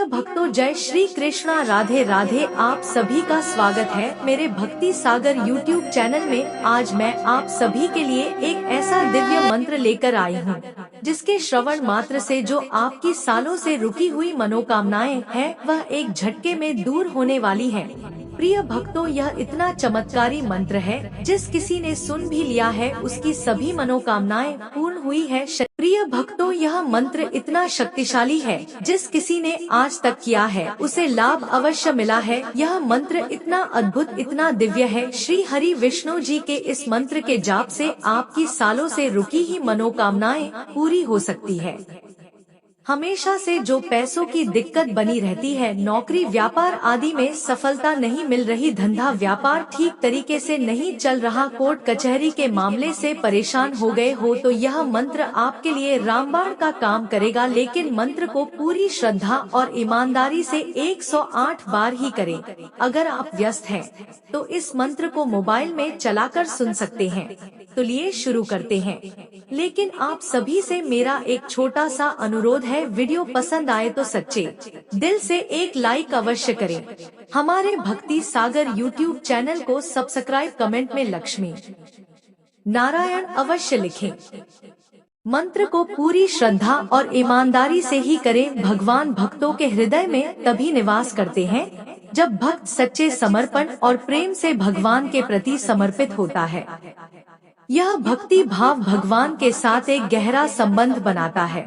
भक्तों, जय श्री कृष्णा, राधे राधे। आप सभी का स्वागत है मेरे भक्ति सागर YouTube चैनल में। आज मैं आप सभी के लिए एक ऐसा दिव्य मंत्र लेकर आई हूँ, जिसके श्रवण मात्र से जो आपकी सालों से रुकी हुई मनोकामनाएं हैं, वह एक झटके में दूर होने वाली है। प्रिय भक्तों, यह इतना चमत्कारी मंत्र है, जिस किसी ने सुन भी लिया है उसकी सभी मनोकामनाएं पूर्ण हुई है। प्रिय भक्तों, यह मंत्र इतना शक्तिशाली है, जिस किसी ने आज तक किया है उसे लाभ अवश्य मिला है। यह मंत्र इतना अद्भुत, इतना दिव्य है। श्री हरि विष्णु जी के इस मंत्र के जाप से आपकी सालों से रुकी ही मनोकामनाएं पूरी हो सकती है। हमेशा से जो पैसों की दिक्कत बनी रहती है, नौकरी व्यापार आदि में सफलता नहीं मिल रही, धंधा व्यापार ठीक तरीके से नहीं चल रहा, कोर्ट कचहरी के मामले से परेशान हो गए हो, तो यह मंत्र आपके लिए रामबाण का काम करेगा। लेकिन मंत्र को पूरी श्रद्धा और ईमानदारी से 108 बार ही करें। अगर आप व्यस्त हैं तो इस मंत्र को मोबाइल में चलाकर सुन सकते हैं। तो लिए शुरू करते हैं। लेकिन आप सभी से मेरा एक छोटा सा अनुरोध है, वीडियो पसंद आए तो सच्चे दिल से एक लाइक अवश्य करें। हमारे भक्ति सागर YouTube चैनल को सब्सक्राइब, कमेंट में लक्ष्मी नारायण अवश्य लिखें। मंत्र को पूरी श्रद्धा और ईमानदारी से ही करें। भगवान भक्तों के हृदय में तभी निवास करते हैं जब भक्त सच्चे समर्पण और प्रेम से भगवान के प्रति समर्पित होता है। यह भक्ति भाव भगवान के साथ एक गहरा संबंध बनाता है,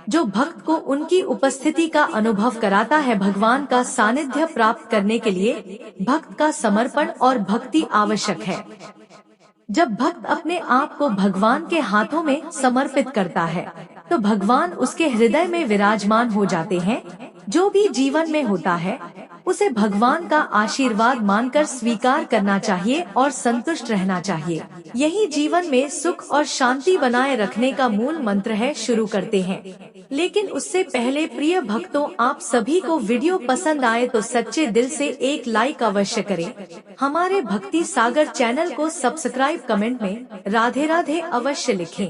जो भक्त को उनकी उपस्थिति का अनुभव कराता है। भगवान का सानिध्य प्राप्त करने के लिए भक्त का समर्पण और भक्ति आवश्यक है। जब भक्त अपने आप को भगवान के हाथों में समर्पित करता है, तो भगवान उसके हृदय में विराजमान हो जाते हैं। जो भी जीवन में होता है, उसे भगवान का आशीर्वाद मानकर स्वीकार करना चाहिए और संतुष्ट रहना चाहिए। यही जीवन में सुख और शांति बनाए रखने का मूल मंत्र है। शुरू करते हैं, लेकिन उससे पहले प्रिय भक्तों, आप सभी को वीडियो पसंद आए तो सच्चे दिल से एक लाइक अवश्य करें। हमारे भक्ति सागर चैनल को सब्सक्राइब, कमेंट में राधे राधे अवश्य लिखें।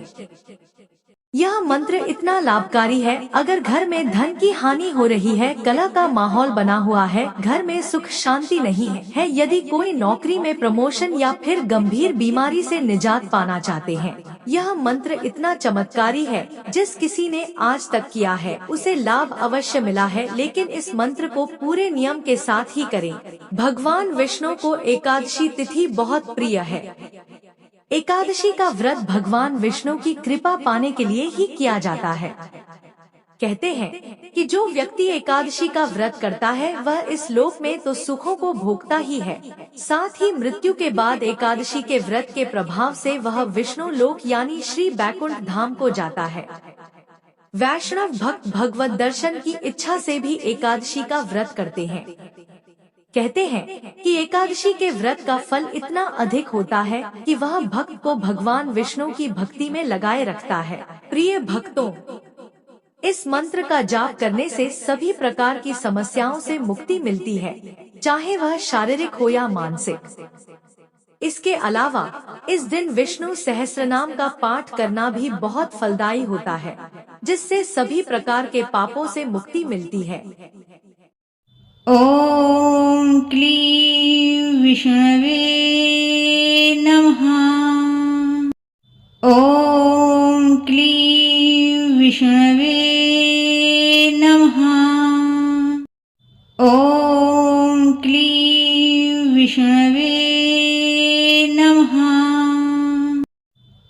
यह मंत्र इतना लाभकारी है। अगर घर में धन की हानि हो रही है, कलह का माहौल बना हुआ है, घर में सुख शांति नहीं है, यदि कोई नौकरी में प्रमोशन या फिर गंभीर बीमारी से निजात पाना चाहते हैं, यह मंत्र इतना चमत्कारी है। जिस किसी ने आज तक किया है उसे लाभ अवश्य मिला है। लेकिन इस मंत्र को पूरे नियम के साथ ही करें। भगवान विष्णु को एकादशी तिथि बहुत प्रिय है। एकादशी का व्रत भगवान विष्णु की कृपा पाने के लिए ही किया जाता है। कहते हैं कि जो व्यक्ति एकादशी का व्रत करता है, वह इस लोक में तो सुखों को भोगता ही है, साथ ही मृत्यु के बाद एकादशी के व्रत के प्रभाव से वह विष्णु लोक यानी श्री बैकुंठ धाम को जाता है। वैष्णव भक्त भगवत दर्शन की इच्छा से भी एकादशी का व्रत करते हैं। कहते हैं कि एकादशी के व्रत का फल इतना अधिक होता है कि वह भक्त को भगवान विष्णु की भक्ति में लगाए रखता है। प्रिय भक्तों, इस मंत्र का जाप करने से सभी प्रकार की समस्याओं से मुक्ति मिलती है, चाहे वह शारीरिक हो या मानसिक। इसके अलावा इस दिन विष्णु सहस्त्रनाम का पाठ करना भी बहुत फलदायी होता है, जिससे सभी प्रकार के पापों से मुक्ति मिलती है। ॐ क्लीं विष्णवे नमः। ॐ क्लीं विष्णवे नमः। ॐ क्लीं विष्णवे नमः।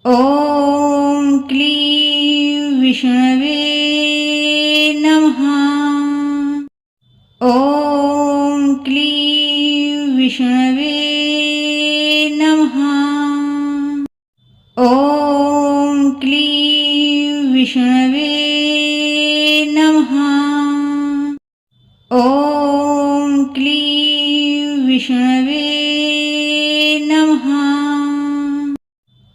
ॐ क्लीं विष्णवे नमः। ॐ क्लीं विष्णवे नमः। ॐ क्लीं विष्णवे नमः। ॐ क्लीं विष्णवे नमः।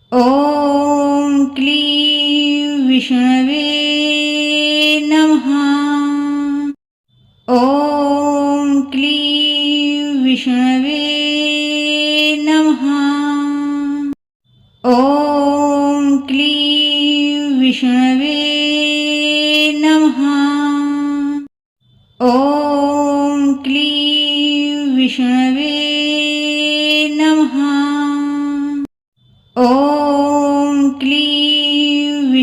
ॐ क्लीं विष्णवे नमः। ॐ क्लीं विष्णवे नमः। ॐ क्लीं विष्णवे नमः। ॐ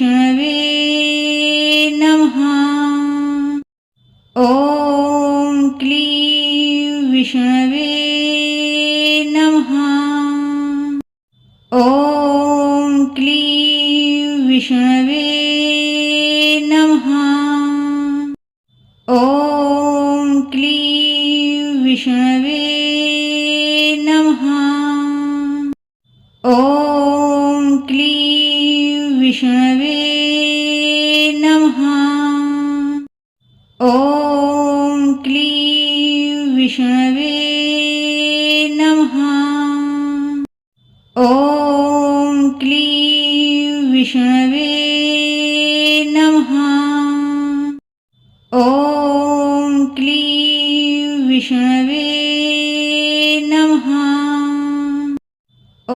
विष्णवे नमः। ॐ क्लीं विष्णवे नमः। ॐ क्लीं विष्णवे नमः। ॐ क्लीं विष्णवे नमः। ॐ क्लीं विष्णवे नमः। ॐ क्लीं विष्णवे नमः। ॐ क्लीं